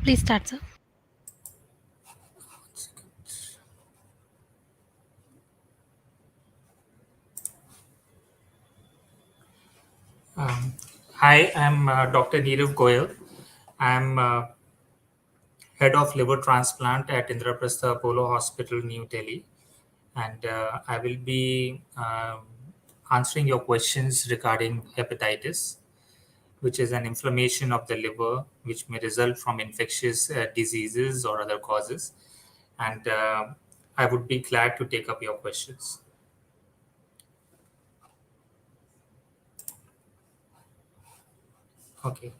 Please start, sir. Um, Hi, I'm Dr. Neerav Goyal. I'm head of liver transplant at Indraprastha Apollo Hospital, New Delhi, and I will be answering your questions regarding hepatitis, which is an inflammation of the liver, which may result from infectious diseases or other causes. And I would be glad to take up your questions. Okay,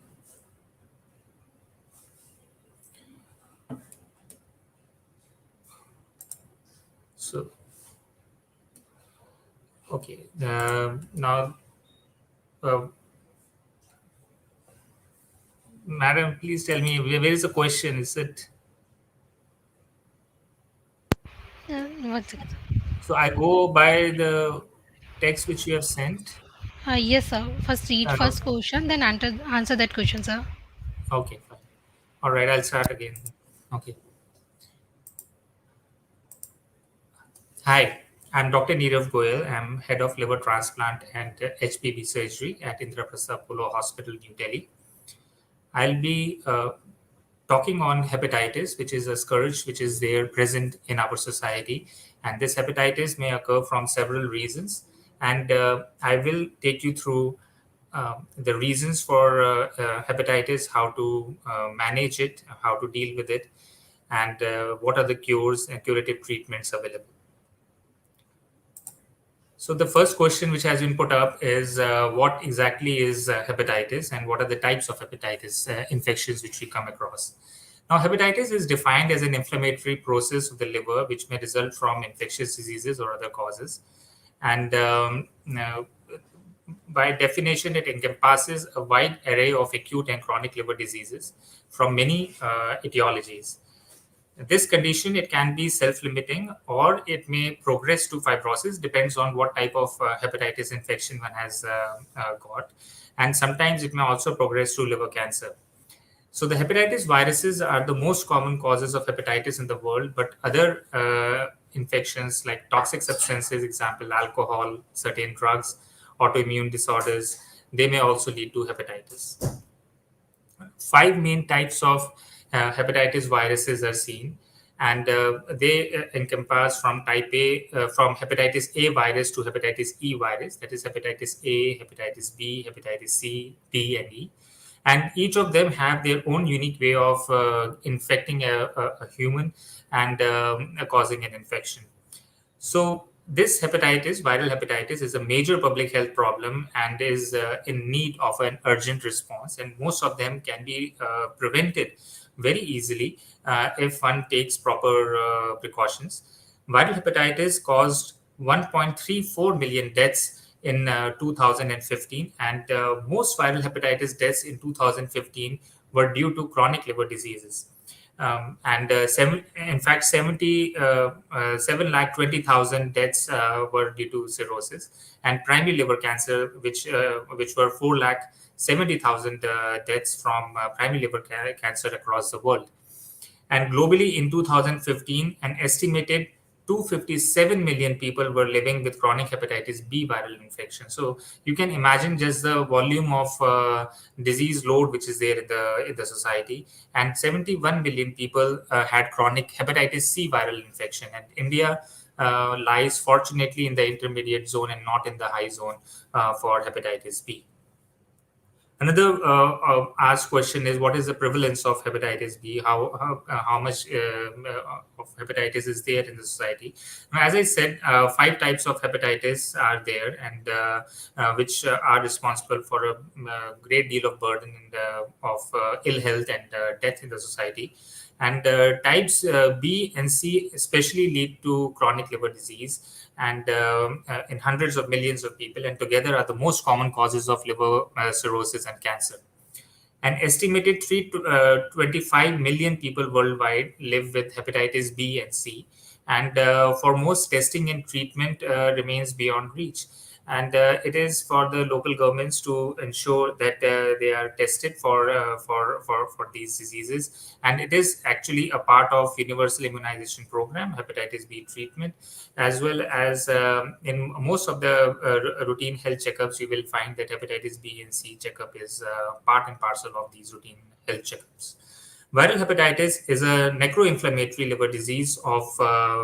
so okay, now. Uh, Madam, please tell me where is the question? Is it One second. so? I go by the text which you have sent. Yes, sir. First read Uh, first question, then answer that question, sir. okay, fine. All right, I'll start again. Okay. Hi, I'm Dr. Neerav Goyal. I'm head of liver transplant and HPV surgery at Indraprastha Apollo Hospital, New Delhi. I'll be talking on hepatitis, which is a scourge which is there present in our society. And this hepatitis may occur from several reasons. And I will take you through the reasons for hepatitis, how to manage it, how to deal with it, and what are the cures and curative treatments available. So the first question which has been put up is what exactly is hepatitis and what are the types of hepatitis infections which we come across. Now, hepatitis is defined as an inflammatory process of the liver which may result from infectious diseases or other causes. And now, by definition, it encompasses a wide array of acute and chronic liver diseases from many etiologies. This condition, it can be self-limiting or it may progress to fibrosis, depends on what type of hepatitis infection one has got. And sometimes it may also progress to liver cancer. So the hepatitis viruses are the most common causes of hepatitis in the world, but other infections like toxic substances, example, alcohol, certain drugs, autoimmune disorders, they may also lead to hepatitis. Five main types of hepatitis viruses are seen, and they encompass from type A, from hepatitis A virus to hepatitis E virus, that is hepatitis A, hepatitis B, hepatitis C, D, and E. And each of them have their own unique way of infecting a human and causing an infection. So this hepatitis, viral hepatitis, is a major public health problem and is in need of an urgent response. And most of them can be prevented very easily if one takes proper precautions. Viral hepatitis caused 1.34 million deaths in 2015, and most viral hepatitis deaths in 2015 were due to chronic liver diseases. And in fact, 7 lakh 20,000 deaths were due to cirrhosis, and primary liver cancer, which were 4 lakh 70,000 deaths from primary liver cancer across the world. And globally in 2015, an estimated 257 million people were living with chronic hepatitis B viral infection. So you can imagine just the volume of disease load which is there in the society. And 71 million people had chronic hepatitis C viral infection. And India lies fortunately in the intermediate zone and not in the high zone for hepatitis B. Another asked question is what is the prevalence of hepatitis B? How much of hepatitis is there in the society? Now, as I said, five types of hepatitis are there, and which are responsible for a great deal of burden of ill health and death in the society. And types B and C especially lead to chronic liver disease and in hundreds of millions of people, and together are the most common causes of liver cirrhosis and cancer. An estimated 3 to 25 million people worldwide live with hepatitis B and C, and for most, testing and treatment remains beyond reach. and it is for the local governments to ensure that they are tested for these diseases, and it is actually a part of universal immunization program, hepatitis B treatment, as well as in most of the routine health checkups, you will find that hepatitis B and C checkup is part and parcel of these routine health checkups. Viral hepatitis is a necroinflammatory liver disease of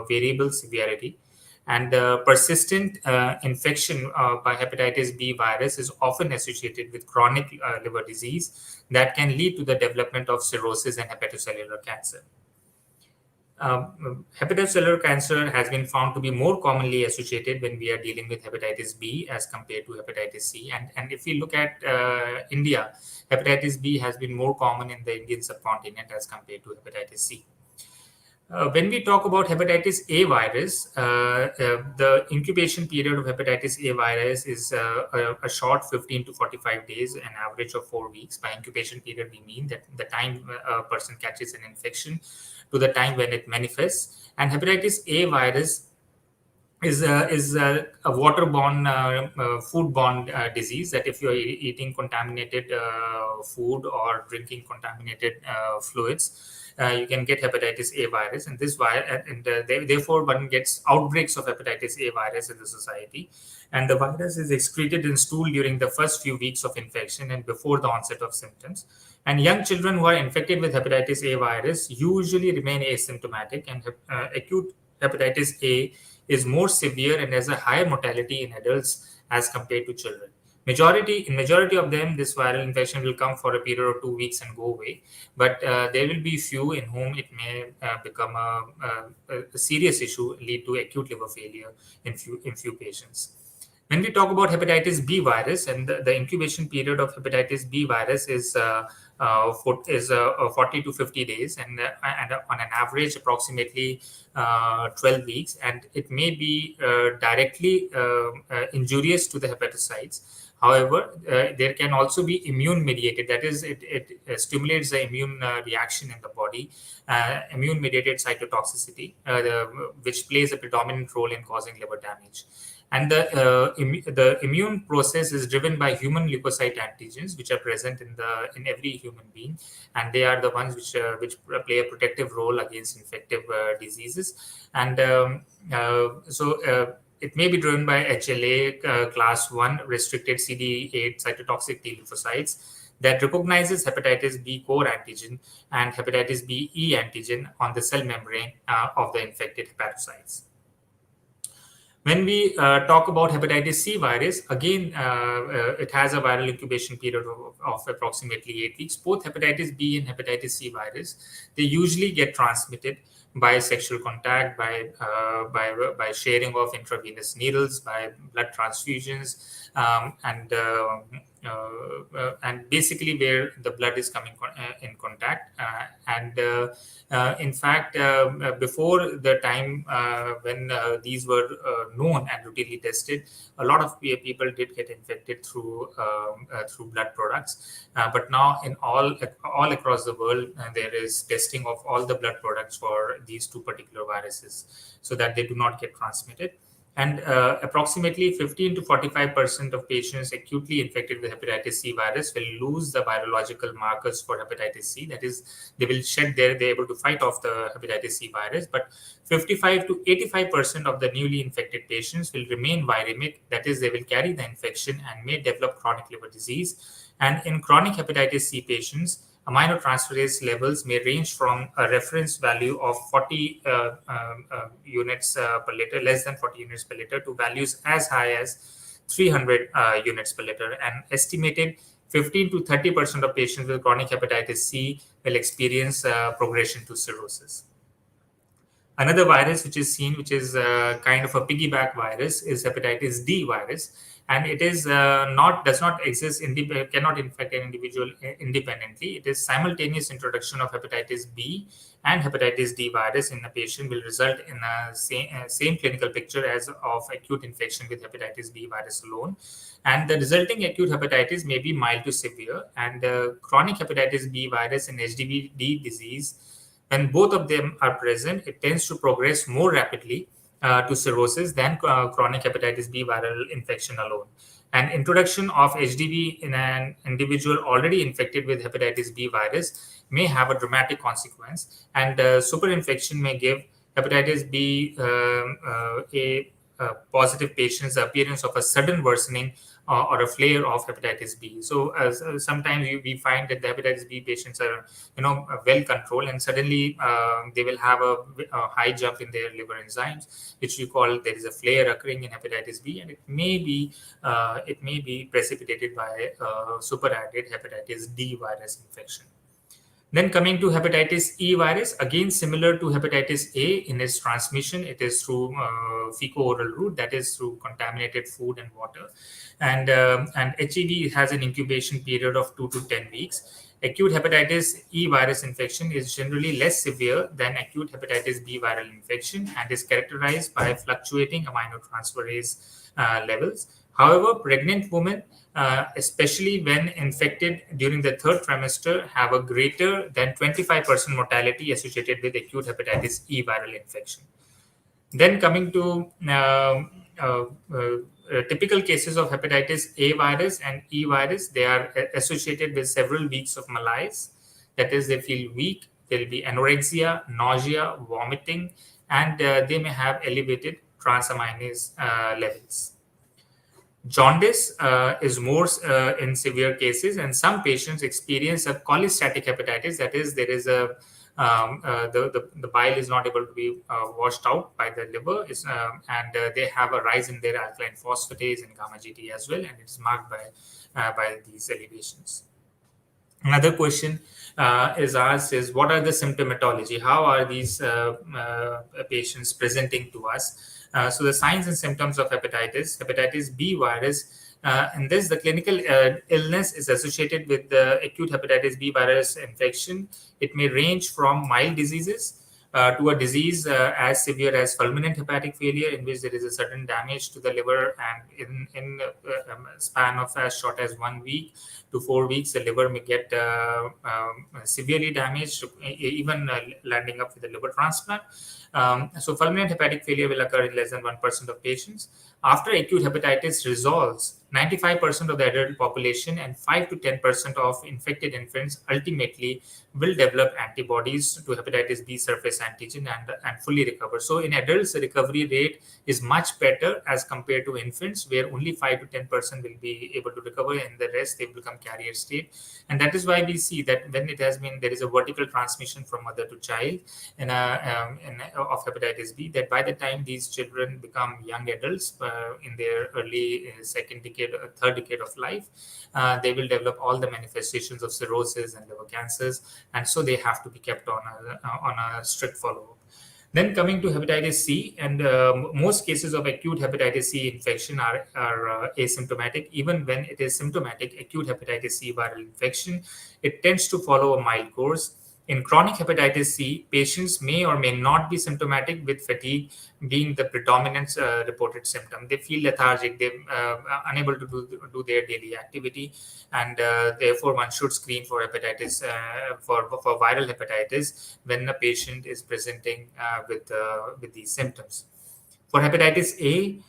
variable severity, and persistent infection by hepatitis B virus is often associated with chronic liver disease that can lead to the development of cirrhosis and hepatocellular cancer. Hepatocellular cancer has been found to be more commonly associated when we are dealing with hepatitis B as compared to hepatitis C. And if we look at India, hepatitis B has been more common in the Indian subcontinent as compared to hepatitis C. When we talk about hepatitis A virus, the incubation period of hepatitis A virus is a short 15 to 45 days, an average of 4 weeks. By incubation period, we mean that the time a person catches an infection to the time when it manifests. And hepatitis A virus is a waterborne, foodborne disease, that if you're eating contaminated food or drinking contaminated fluids, you can get hepatitis A virus, and this virus, and therefore one gets outbreaks of hepatitis A virus in the society. And the virus is excreted in stool during the first few weeks of infection and before the onset of symptoms. And young children who are infected with hepatitis A virus usually remain asymptomatic, and acute hepatitis A is more severe and has a higher mortality in adults as compared to children. In majority of them, this viral infection will come for a period of 2 weeks and go away, but there will be few in whom it may become a serious issue, lead to acute liver failure in few patients. When we talk about hepatitis B virus, and the incubation period of hepatitis B virus is 40 to 50 days, and on an average approximately 12 weeks, and it may be directly injurious to the hepatocytes. However, there can also be immune mediated, that is, it stimulates the immune reaction in the body, immune mediated cytotoxicity, which plays a predominant role in causing liver damage. And the immune process is driven by human leukocyte antigens, which are present in every human being, and they are the ones which play a protective role against infective diseases. And it may be driven by HLA class 1 restricted CD8 cytotoxic T lymphocytes that recognizes hepatitis B core antigen and hepatitis B E antigen on the cell membrane of the infected hepatocytes. When we talk about hepatitis C virus, again, it has a viral incubation period of approximately 8 weeks. Both hepatitis B and hepatitis C virus, they usually get transmitted by sexual contact, by sharing of intravenous needles, by blood transfusions, and basically where the blood is coming in contact. In fact, before the time when these were known and routinely tested, a lot of people did get infected through blood products. But now in all across the world, there is testing of all the blood products for these two particular viruses so that they do not get transmitted. And approximately 15 to 45% of patients acutely infected with hepatitis C virus will lose the virological markers for hepatitis C. That is, they will shed they're able to fight off the hepatitis C virus. But 55 to 85% of the newly infected patients will remain viremic. That is, they will carry the infection and may develop chronic liver disease. And in chronic hepatitis C patients, aminotransferase levels may range from a reference value of 40 units per liter, less than 40 units per liter, to values as high as 300 units per liter. And estimated 15 to 30% of patients with chronic hepatitis C will experience progression to cirrhosis. Another virus which is seen, which is kind of a piggyback virus, is hepatitis D virus. And it is does not exist, cannot infect an individual independently. It is simultaneous introduction of hepatitis B and hepatitis D virus in a patient will result in a same clinical picture as of acute infection with hepatitis B virus alone. And the resulting acute hepatitis may be mild to severe. And chronic hepatitis B virus and HDV-D disease, when both of them are present, it tends to progress more rapidly to cirrhosis than chronic hepatitis B viral infection alone. And introduction of HDV in an individual already infected with hepatitis B virus may have a dramatic consequence, and superinfection may give hepatitis B positive patients the appearance of a sudden worsening or a flare of hepatitis B. So sometimes we find that the hepatitis B patients are well controlled, and suddenly they will have a high jump in their liver enzymes, which we call there is a flare occurring in hepatitis B, and it may be precipitated by superadded hepatitis D virus infection. Then coming to hepatitis E virus, again similar to hepatitis A in its transmission, it is through fecal-oral route, that is through contaminated food and water. And HEV has an incubation period of 2 to 10 weeks. Acute hepatitis E virus infection is generally less severe than acute hepatitis B viral infection and is characterized by fluctuating aminotransferase levels. However, pregnant women, especially when infected during the third trimester, have a greater than 25% mortality associated with acute hepatitis E viral infection. Then coming to typical cases of hepatitis A virus and E virus, they are associated with several weeks of malaise. That is, they feel weak, there will be anorexia, nausea, vomiting, and they may have elevated transaminase levels. Jaundice is more in severe cases, and some patients experience a cholestatic hepatitis. That is, there is a the bile is not able to be washed out by the liver, and they have a rise in their alkaline phosphatase and gamma GT as well, and it's marked by these elevations. Another question is asked is, what are the symptomatology? How are these patients presenting to us? So the signs and symptoms of hepatitis B virus, in this, the clinical illness is associated with the acute hepatitis B virus infection. It may range from mild diseases to a disease as severe as fulminant hepatic failure, in which there is a sudden damage to the liver, and in a span of as short as 1 week to 4 weeks, the liver may get severely damaged, even landing up with a liver transplant. So fulminant hepatic failure will occur in less than 1% of patients. After acute hepatitis resolves, 95% of the adult population and 5 to 10% of infected infants ultimately will develop antibodies to hepatitis B surface antigen and fully recover. So in adults, the recovery rate is much better as compared to infants, where only 5 to 10% will be able to recover, and the rest they become carrier state. And that is why we see that when it has been, there is a vertical transmission from mother to child of hepatitis B, that by the time these children become young adults in their early second decade, third decade of life, they will develop all the manifestations of cirrhosis and liver cancers, and so they have to be kept on a strict follow-up. Then coming to hepatitis C, and most cases of acute hepatitis C infection are asymptomatic. Even when it is symptomatic, acute hepatitis C viral infection, it tends to follow a mild course. In chronic hepatitis C, patients may or may not be symptomatic, with fatigue being the predominant reported symptom. They feel lethargic, they're unable to do their daily activity, and therefore one should screen for hepatitis, for viral hepatitis when a patient is presenting with these symptoms. For hepatitis A,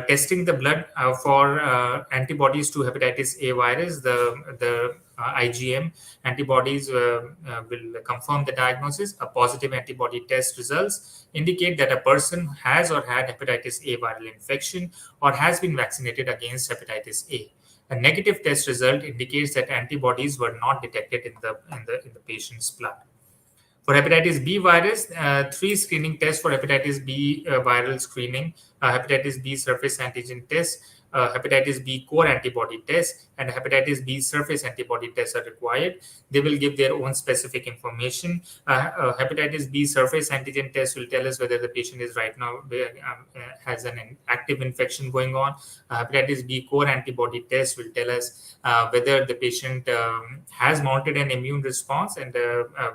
testing the blood for antibodies to hepatitis A virus, the IgM antibodies will confirm the diagnosis. A positive antibody test results indicate that a person has or had hepatitis A viral infection or has been vaccinated against hepatitis A. A negative test result indicates that antibodies were not detected in the patient's blood. For hepatitis B virus, 3 screening tests for hepatitis B viral screening, hepatitis B surface antigen test, hepatitis B core antibody test, and hepatitis B surface antibody tests are required. They will give their own specific information. Hepatitis B surface antigen test will tell us whether the patient is right now has an active infection going on. Hepatitis B core antibody test will tell us whether the patient has mounted an immune response, and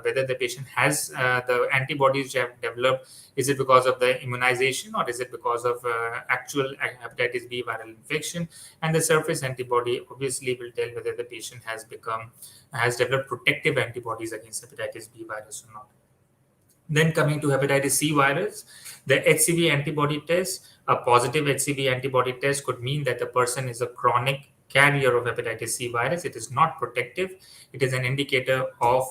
whether the patient has the antibodies have developed. Is it because of the immunization, or is it because of actual hepatitis B viral infection? And the surface antibody obviously will tell whether the patient has developed protective antibodies against hepatitis B virus or not. Then coming to hepatitis C virus, the HCV antibody test, a positive HCV antibody test could mean that the person is a chronic carrier of hepatitis C virus. It is not protective. It is an indicator of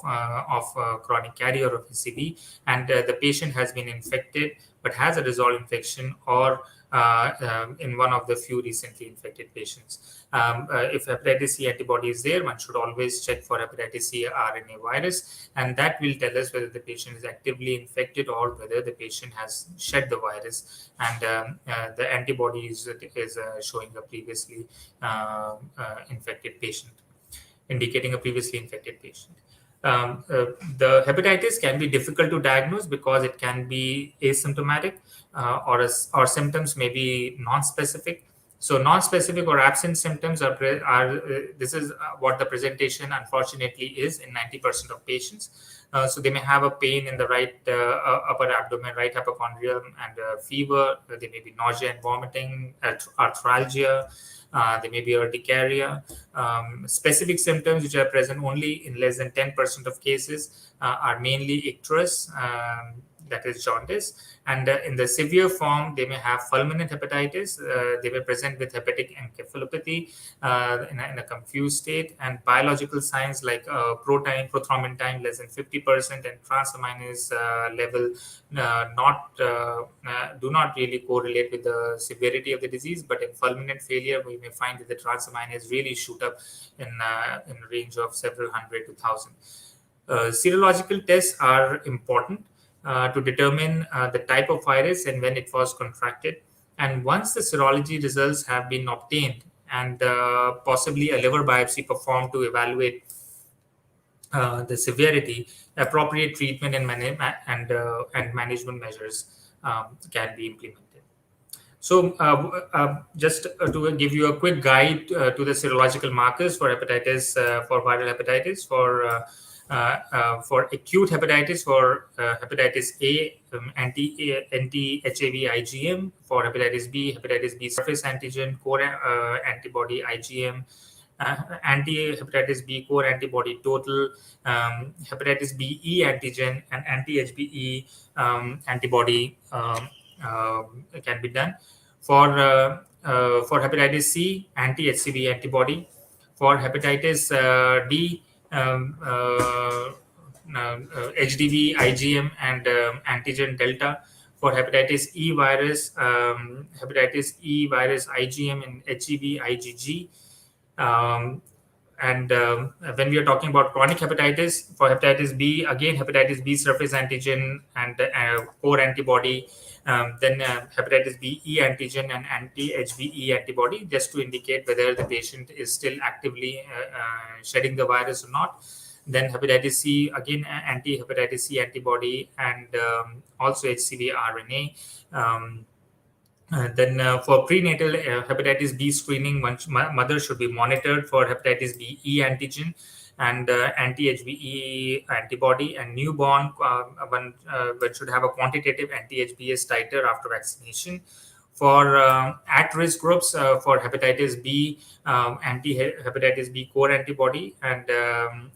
chronic carrier of HCV, and the patient has been infected but has a resolved infection, or in one of the few recently infected patients. If hepatitis C antibody is there, one should always check for hepatitis C RNA virus, and that will tell us whether the patient is actively infected or whether the patient has shed the virus, and the antibody is showing a previously infected patient, indicating a previously infected patient. The hepatitis can be difficult to diagnose because it can be asymptomatic, or symptoms may be non-specific. So non-specific or absent symptoms are this is what the presentation unfortunately is in 90% of patients. So they may have a pain in the right upper abdomen, right hypochondrium, and fever. There may be nausea and vomiting, arthralgia. There may be urticaria. Specific symptoms which are present only in less than 10% of cases are mainly icterus, that is jaundice. And in the severe form, they may have fulminant hepatitis. They may present with hepatic encephalopathy in a confused state, and biological signs like prothrombin time less than 50% and transaminase level do not really correlate with the severity of the disease. But in fulminant failure, we may find that the transaminase really shoot up in a range of several hundred to 1,000. Serological tests are important to determine the type of virus and when it was contracted. And once the serology results have been obtained and possibly a liver biopsy performed to evaluate the severity, appropriate treatment and management measures can be implemented. So just to give you a quick guide to the serological markers for hepatitis, for viral hepatitis, for acute hepatitis, for hepatitis A, anti-HAV IgM; for hepatitis B surface antigen, core antibody IgM; anti-hepatitis B core antibody total; hepatitis B E antigen and anti-HBe antibody can be done. For hepatitis C, anti-HCV antibody; for hepatitis D, HDV IgM and antigen delta; for hepatitis E virus, IgM and HEV IgG. And when we are talking about chronic hepatitis, for hepatitis B, again hepatitis B surface antigen and core antibody, then hepatitis B E antigen and anti-HBe antibody, just to indicate whether the patient is still actively shedding the virus or not. Then hepatitis C, again anti-hepatitis C antibody and also HCV RNA. Then for prenatal hepatitis B screening, mother should be monitored for hepatitis B E antigen and anti-HBe antibody, and newborn one should have a quantitative anti-HBs titer after vaccination. For at-risk groups, for hepatitis B, anti-hepatitis B core antibody, and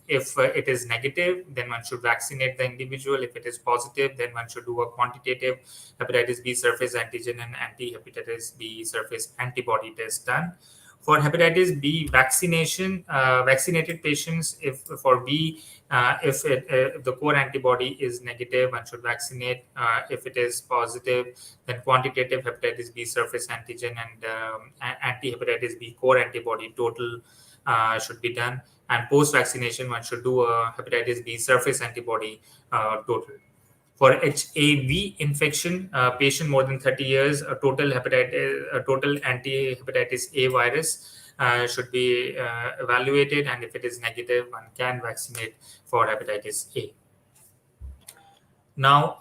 if it is negative, then one should vaccinate the individual. If it is positive, then one should do a quantitative hepatitis B surface antigen and anti-hepatitis B surface antibody test done. For hepatitis B vaccination, vaccinated patients, if for B, if the core antibody is negative, one should vaccinate. If it is positive, then quantitative hepatitis B surface antigen and anti-hepatitis B core antibody total should be done. And post-vaccination, one should do a hepatitis B surface antibody total. For HAV infection, patient more than 30 years, a total anti-hepatitis A virus should be evaluated, and if it is negative, one can vaccinate for hepatitis A. Now,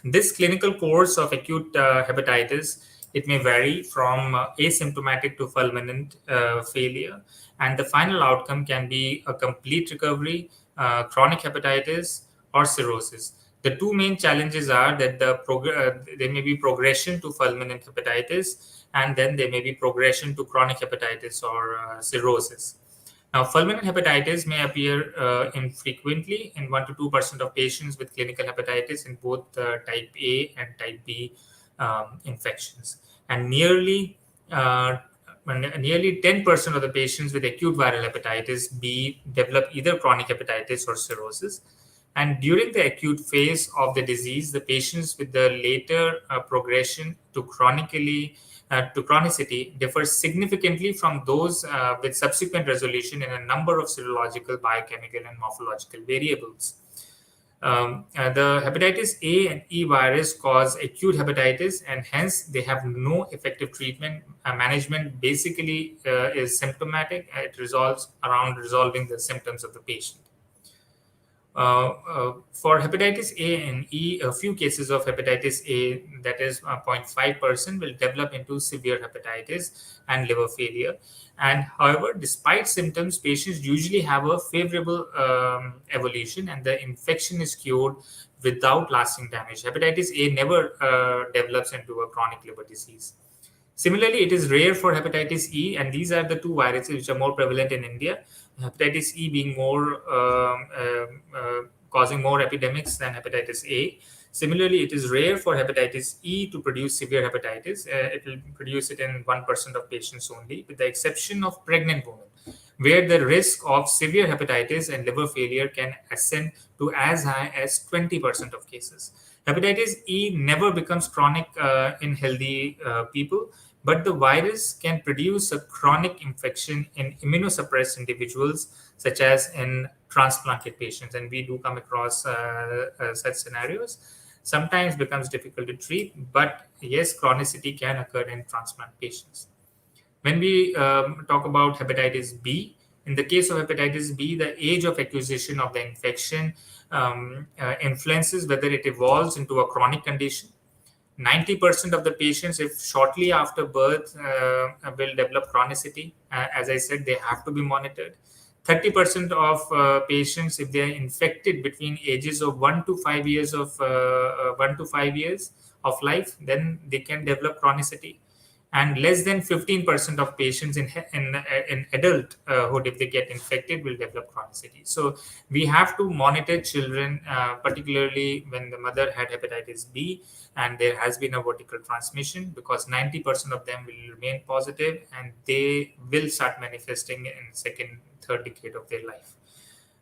this clinical course of acute hepatitis, it may vary from asymptomatic to fulminant failure, and the final outcome can be a complete recovery, chronic hepatitis, or cirrhosis. The two main challenges are that there may be progression to fulminant hepatitis, and then there may be progression to chronic hepatitis or cirrhosis. Now, fulminant hepatitis may appear infrequently in 1 to 2% of patients with clinical hepatitis in both type A and type B infections. And nearly 10% of the patients with acute viral hepatitis B develop either chronic hepatitis or cirrhosis. And during the acute phase of the disease, the patients with the later progression to chronicity differs significantly from those with subsequent resolution in a number of serological, biochemical, and morphological variables. The hepatitis A and E virus cause acute hepatitis, and hence they have no effective treatment. Management basically is symptomatic. It resolves around resolving the symptoms of the patient. For hepatitis A and E, a few cases of hepatitis A, that is 0.5%, will develop into severe hepatitis and liver failure. And however, despite symptoms, patients usually have a favorable evolution and the infection is cured without lasting damage. Hepatitis A never develops into a chronic liver disease. Similarly, it is rare for hepatitis E, and these are the two viruses which are more prevalent in India. Hepatitis E being causing more epidemics than hepatitis A. Similarly, it is rare for hepatitis E to produce severe hepatitis. It will produce it in 1% of patients only, with the exception of pregnant women, where the risk of severe hepatitis and liver failure can ascend to as high as 20% of cases. Hepatitis E never becomes chronic in healthy people, but the virus can produce a chronic infection in immunosuppressed individuals, such as in transplanted patients. And we do come across such scenarios. Sometimes becomes difficult to treat, but yes, chronicity can occur in transplant patients. When we talk about hepatitis B, in the case of hepatitis B, the age of acquisition of the infection influences whether it evolves into a chronic condition. 90% of the patients, if shortly after birth, will develop chronicity. As I said, they have to be monitored. 30% of patients, if they are infected between ages of 1 to 5 years of life, then they can develop chronicity. And less than 15% of patients in adulthood, if they get infected, will develop chronicity. So we have to monitor children, particularly when the mother had hepatitis B and there has been a vertical transmission, because 90% of them will remain positive and they will start manifesting in second, third decade of their life.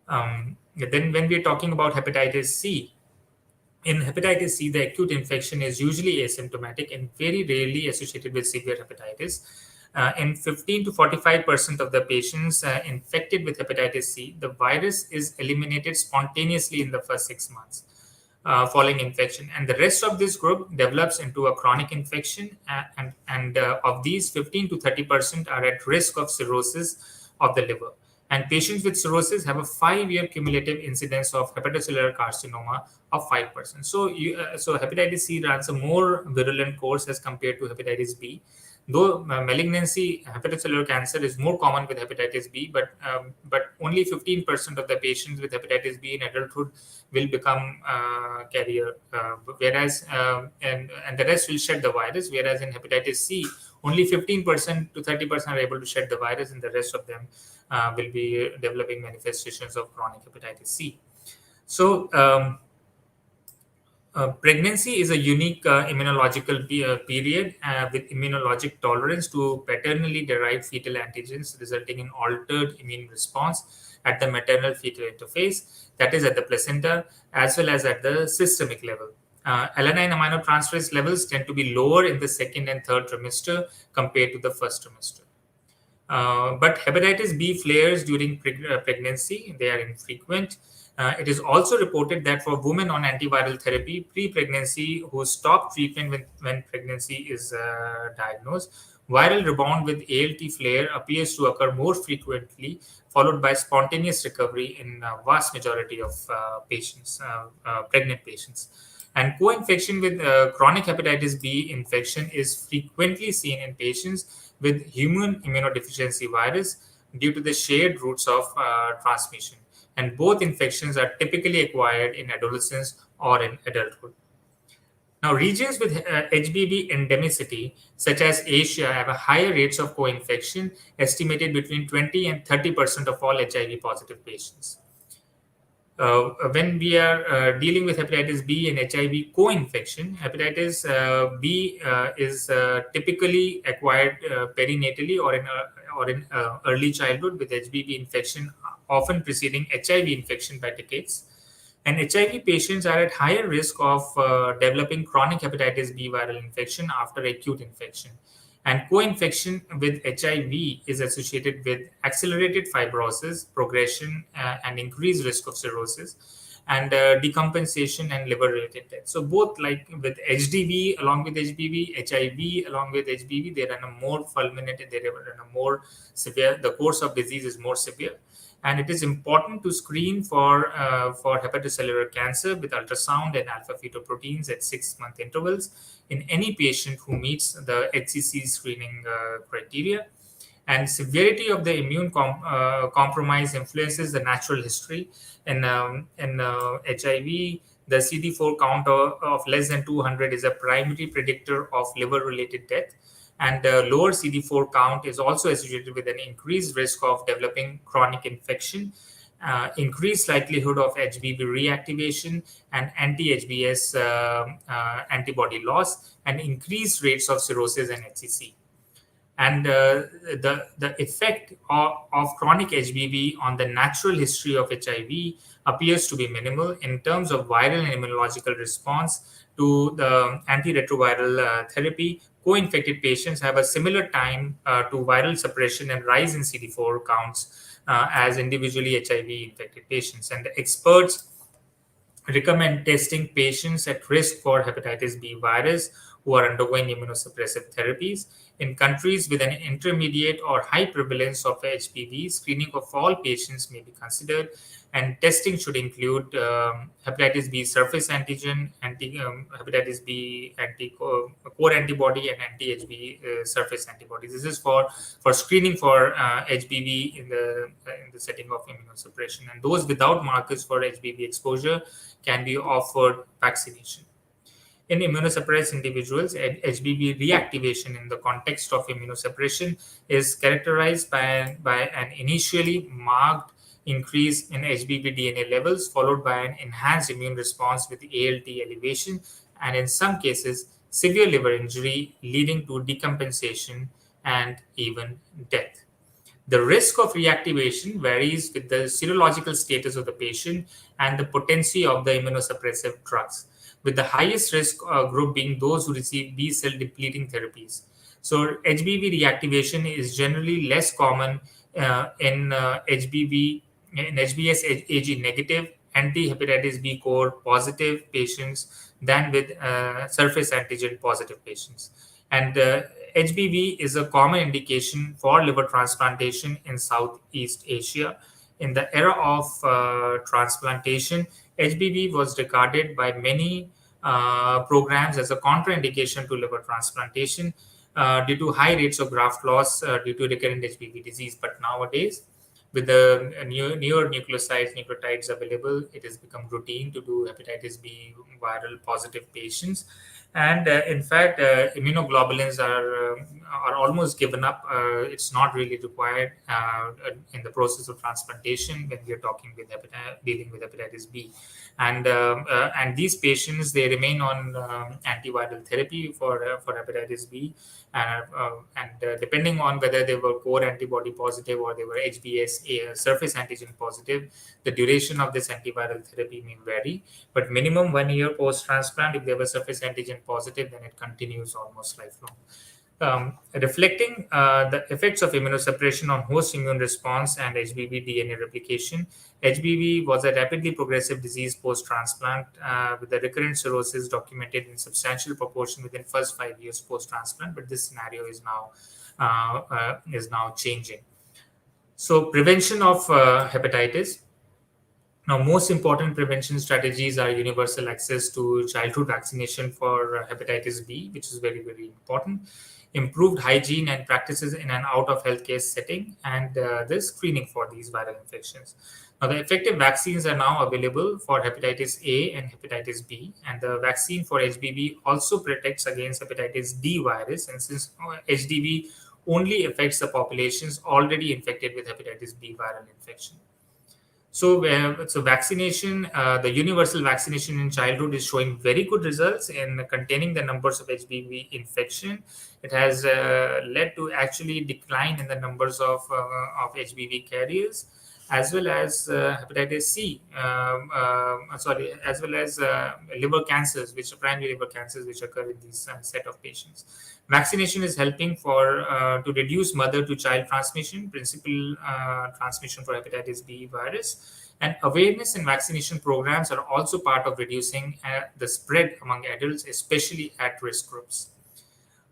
Then when we're talking about hepatitis C, in hepatitis C, the acute infection is usually asymptomatic and very rarely associated with severe hepatitis. In 15 to 45% of the patients infected with hepatitis C, the virus is eliminated spontaneously in the first 6 months following infection. And the rest of this group develops into a chronic infection. And of these, 15 to 30% are at risk of cirrhosis of the liver. And patients with cirrhosis have a 5-year cumulative incidence of hepatocellular carcinoma of 5%. So hepatitis C runs a more virulent course as compared to hepatitis B. Though malignancy, hepatocellular cancer is more common with hepatitis B, but only 15% of the patients with hepatitis B in adulthood will become carrier, whereas and the rest will shed the virus. Whereas in hepatitis C, only 15% to 30% are able to shed the virus, and the rest of them will be developing manifestations of chronic hepatitis C. So, pregnancy is a unique immunological period with immunologic tolerance to paternally derived fetal antigens, resulting in altered immune response at the maternal fetal interface, that is at the placenta, as well as at the systemic level. Alanine aminotransferase levels tend to be lower in the second and third trimester compared to the first trimester. But hepatitis B flares during pregnancy. They are infrequent. It is also reported that for women on antiviral therapy pre-pregnancy who stop treatment when pregnancy is diagnosed, viral rebound with ALT flare appears to occur more frequently, followed by spontaneous recovery in vast majority of patients, pregnant patients. And co-infection with chronic hepatitis B infection is frequently seen in patients with human immunodeficiency virus due to the shared routes of transmission. And both infections are typically acquired in adolescence or in adulthood. Now, regions with HBV endemicity, such as Asia, have a higher rates of co-infection, estimated between 20 and 30% of all HIV positive patients. When we are dealing with hepatitis B and HIV co-infection, hepatitis B is typically acquired perinatally or in early childhood, with HBV infection often preceding HIV infection by decades. And HIV patients are at higher risk of developing chronic hepatitis B viral infection after acute infection. And co-infection with HIV is associated with accelerated fibrosis, progression, and increased risk of cirrhosis, and decompensation and liver-related death. So both, like with HDV along with HBV, HIV along with HBV, they run a more fulminant, they run a more severe. The course of disease is more severe. And it is important to screen for hepatocellular cancer with ultrasound and alpha fetoproteins at 6-month intervals in any patient who meets the HCC screening criteria. And severity of the immune compromise influences the natural history. In HIV, the CD4 count of less than 200 is a primary predictor of liver-related death. And lower CD4 count is also associated with an increased risk of developing chronic infection, increased likelihood of HBV reactivation and anti-HBs antibody loss, and increased rates of cirrhosis and HCC. And the effect of chronic HBV on the natural history of HIV appears to be minimal in terms of viral and immunological response to the antiretroviral therapy. Co-infected patients have a similar time to viral suppression and rise in CD4 counts as individually HIV infected patients. And experts recommend testing patients at risk for hepatitis B virus who are undergoing immunosuppressive therapies. In countries with an intermediate or high prevalence of HPV, screening of all patients may be considered, and testing should include hepatitis B surface antigen, hepatitis B core antibody, and anti-HB surface antibodies. This is for screening for HBV in the setting of immunosuppression, and those without markers for HBV exposure can be offered vaccination. In immunosuppressed individuals, HBV reactivation in the context of immunosuppression is characterized by an initially marked increase in HBV DNA levels, followed by an enhanced immune response with ALT elevation, and in some cases, severe liver injury leading to decompensation and even death. The risk of reactivation varies with the serological status of the patient and the potency of the immunosuppressive drugs, with the highest risk group being those who receive B-cell depleting therapies. So HBV reactivation is generally less common in HBV, in HBsAg negative, anti-hepatitis B core positive patients than with surface antigen positive patients. And HBV is a common indication for liver transplantation in Southeast Asia. In the era of transplantation, HBV was regarded by many programs as a contraindication to liver transplantation due to high rates of graft loss due to recurrent HBV disease. But nowadays, with the newer nucleotides available, it has become routine to do hepatitis B viral positive patients. And in fact, immunoglobulins are almost given up. It's not really required in the process of transplantation when we are talking with dealing with hepatitis B. And these patients, they remain on antiviral therapy for hepatitis B, and depending on whether they were core antibody positive or they were HBs surface antigen positive, the duration of this antiviral therapy may vary. But minimum 1 year post transplant, if they were surface antigen positive, then it continues almost lifelong. Reflecting the effects of immunosuppression on host immune response and HBV DNA replication, HBV was a rapidly progressive disease post-transplant with the recurrent cirrhosis documented in substantial proportion within first 5 years post-transplant, but this scenario is now changing. So prevention of hepatitis. Now, most important prevention strategies are universal access to childhood vaccination for hepatitis B, which is very, very important, improved hygiene and practices in an out of healthcare setting, and the screening for these viral infections. Now, the effective vaccines are now available for hepatitis A and hepatitis B, and the vaccine for HBV also protects against hepatitis D virus. And since HDV only affects the populations already infected with hepatitis B viral infection. So vaccination, the universal vaccination in childhood is showing very good results in containing the numbers of HBV infection. It has led to actually decline in the numbers of HBV carriers, as well as hepatitis C, as well as liver cancers, which are primary liver cancers, which occur in these set of patients. Vaccination is helping for to reduce mother to child transmission, principal transmission for hepatitis B virus, and awareness and vaccination programs are also part of reducing the spread among adults, especially at risk groups.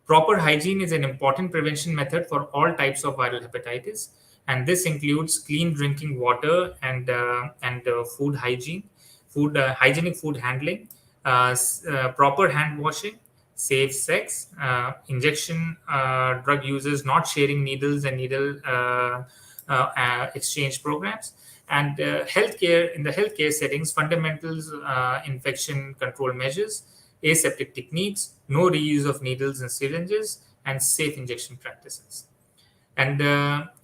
Proper hygiene is an important prevention method for all types of viral hepatitis, and this includes clean drinking water and food hygiene, hygienic food handling, proper hand washing, safe sex, injection drug users not sharing needles and needle exchange programs, and healthcare in the healthcare settings, fundamentals, infection control measures, aseptic techniques, no reuse of needles and syringes, and safe injection practices. And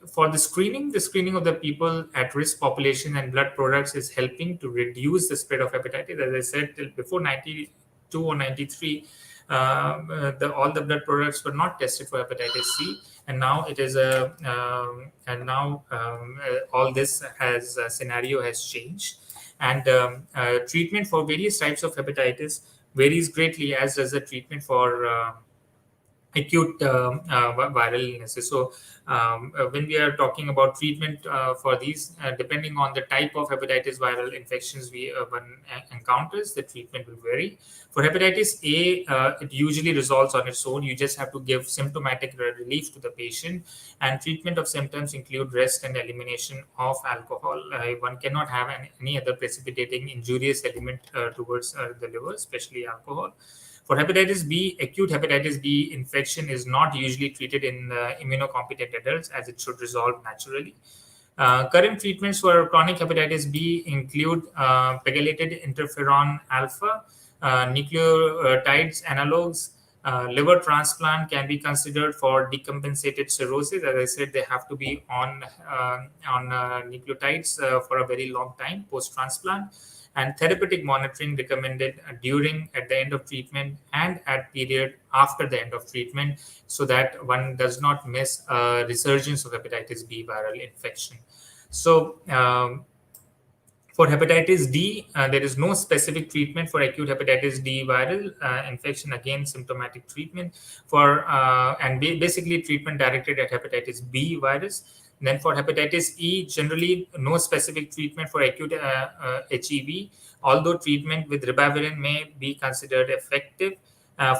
for the screening of the people at risk population and blood products is helping to reduce the spread of hepatitis. As I said, till before 92 or 93, all the blood products were not tested for hepatitis C, and now it is all this has scenario has changed, and treatment for various types of hepatitis varies greatly, as does the treatment for acute viral illnesses. So, when we are talking about treatment for these, depending on the type of hepatitis viral infections one encounters, the treatment will vary. For hepatitis A, it usually resolves on its own. You just have to give symptomatic relief to the patient, and treatment of symptoms include rest and elimination of alcohol. One cannot have any other precipitating injurious element towards the liver, especially alcohol. For hepatitis B, acute hepatitis B infection is not usually treated in immunocompetent adults, as it should resolve naturally. Current treatments for chronic hepatitis B include pegylated interferon alpha, nucleotides analogs. Liver transplant can be considered for decompensated cirrhosis. As I said, they have to be on nucleotides for a very long time post-transplant. And therapeutic monitoring recommended during, at the end of treatment, and at period after the end of treatment, so that one does not miss a resurgence of hepatitis B viral infection. So, for hepatitis D, there is no specific treatment for acute hepatitis D viral infection. Again, symptomatic treatment basically treatment directed at hepatitis B virus. Then for hepatitis E, generally no specific treatment for acute HEV, although treatment with ribavirin may be considered effective.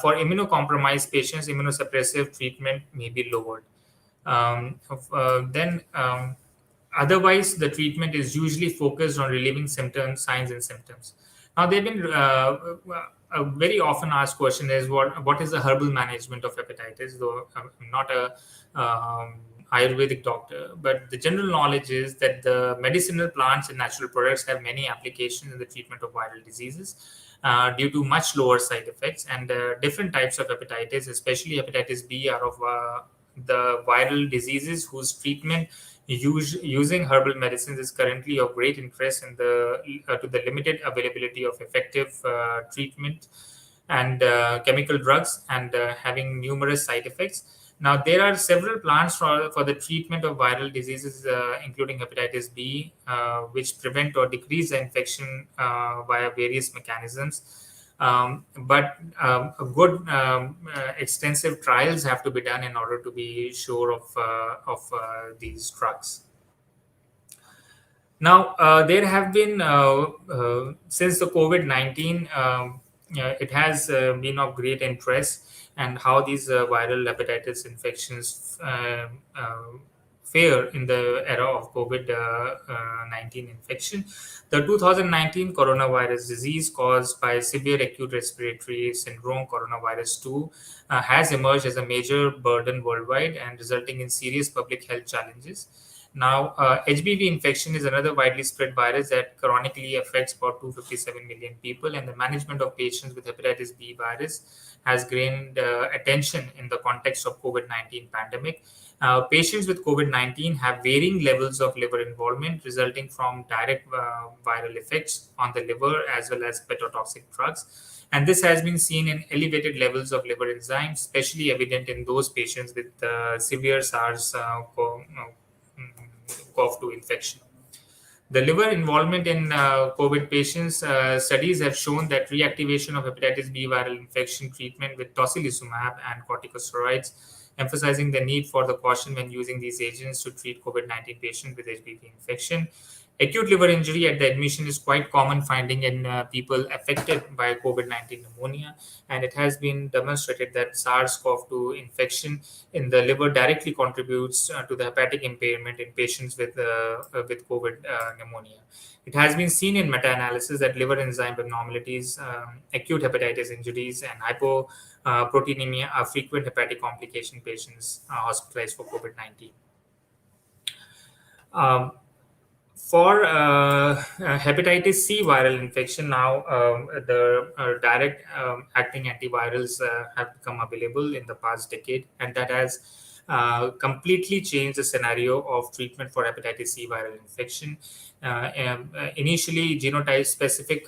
For immunocompromised patients, immunosuppressive treatment may be lowered. Otherwise, the treatment is usually focused on relieving symptoms, signs, and symptoms. Now, they've been a very often asked question is what is the herbal management of hepatitis? Though I'm not a Ayurvedic doctor, but the general knowledge is that the medicinal plants and natural products have many applications in the treatment of viral diseases due to much lower side effects, and different types of hepatitis, especially hepatitis B, are of the viral diseases whose treatment using herbal medicines is currently of great interest in to the limited availability of effective treatment and chemical drugs, and having numerous side effects. Now, there are several plants for the treatment of viral diseases, including hepatitis B, which prevent or decrease the infection via various mechanisms. But good extensive trials have to be done in order to be sure of these drugs. Now, there have been, since the COVID-19, it has been of great interest, and how these viral hepatitis infections fear in the era of COVID-19 infection. The 2019 coronavirus disease caused by severe acute respiratory syndrome, coronavirus 2, has emerged as a major burden worldwide and resulting in serious public health challenges. Now, HBV infection is another widely spread virus that chronically affects about 257 million people, and the management of patients with hepatitis B virus has gained attention in the context of COVID-19 pandemic. Patients with COVID-19 have varying levels of liver involvement resulting from direct viral effects on the liver as well as hepatotoxic drugs. And this has been seen in elevated levels of liver enzymes, especially evident in those patients with severe SARS-CoV-2 infection. The liver involvement in COVID patients, studies have shown that reactivation of hepatitis B viral infection treatment with tocilizumab and corticosteroids, emphasizing the need for the caution when using these agents to treat COVID-19 patients with HBV infection. Acute liver injury at the admission is quite common finding in people affected by COVID-19 pneumonia, and it has been demonstrated that SARS-CoV-2 infection in the liver directly contributes to the hepatic impairment in patients with COVID pneumonia. It has been seen in meta-analysis that liver enzyme abnormalities, acute hepatitis injuries, and hypoproteinemia are frequent hepatic complication patients hospitalized for COVID-19. For hepatitis C viral infection, now the direct acting antivirals have become available in the past decade, and that has completely changed the scenario of treatment for hepatitis C viral infection. Initially, genotype-specific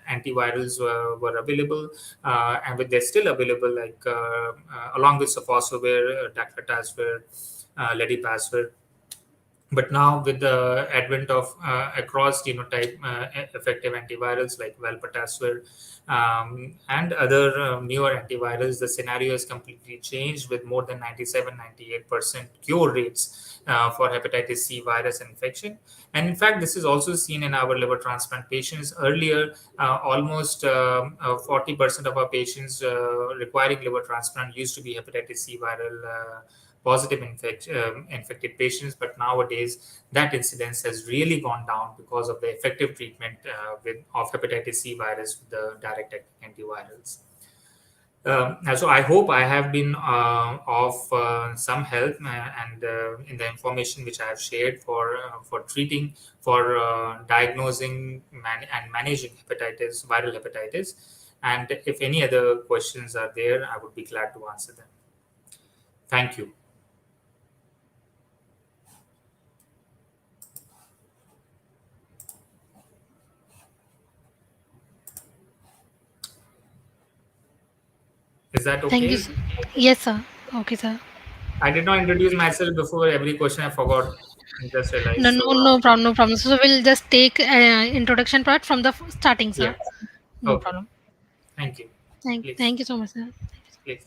antivirals were available, and they're still available, like along with sofosbuvir, daclofenacin, ledipasvir. But now, with the advent of across genotype effective antivirals like valpatasvir and other newer antivirals, the scenario has completely changed with more than 97-98% cure rates for hepatitis C virus infection. And in fact, this is also seen in our liver transplant patients. Earlier, almost 40% of our patients requiring liver transplant used to be hepatitis C viral positive infected patients, but nowadays that incidence has really gone down because of the effective treatment of hepatitis C virus with the direct antivirals. So I hope I have been of some help and in the information which I have shared for treating, for diagnosing and managing viral hepatitis. And if any other questions are there, I would be glad to answer them. Thank you. Is that okay? Thank you. Yes, sir. Okay, sir. I did not introduce myself before every question. I forgot. I just realized. No, no problem, no problem. So we'll just take introduction part from the starting, sir. Yeah. No Okay. problem. Thank you. Thank you so much, sir. Please.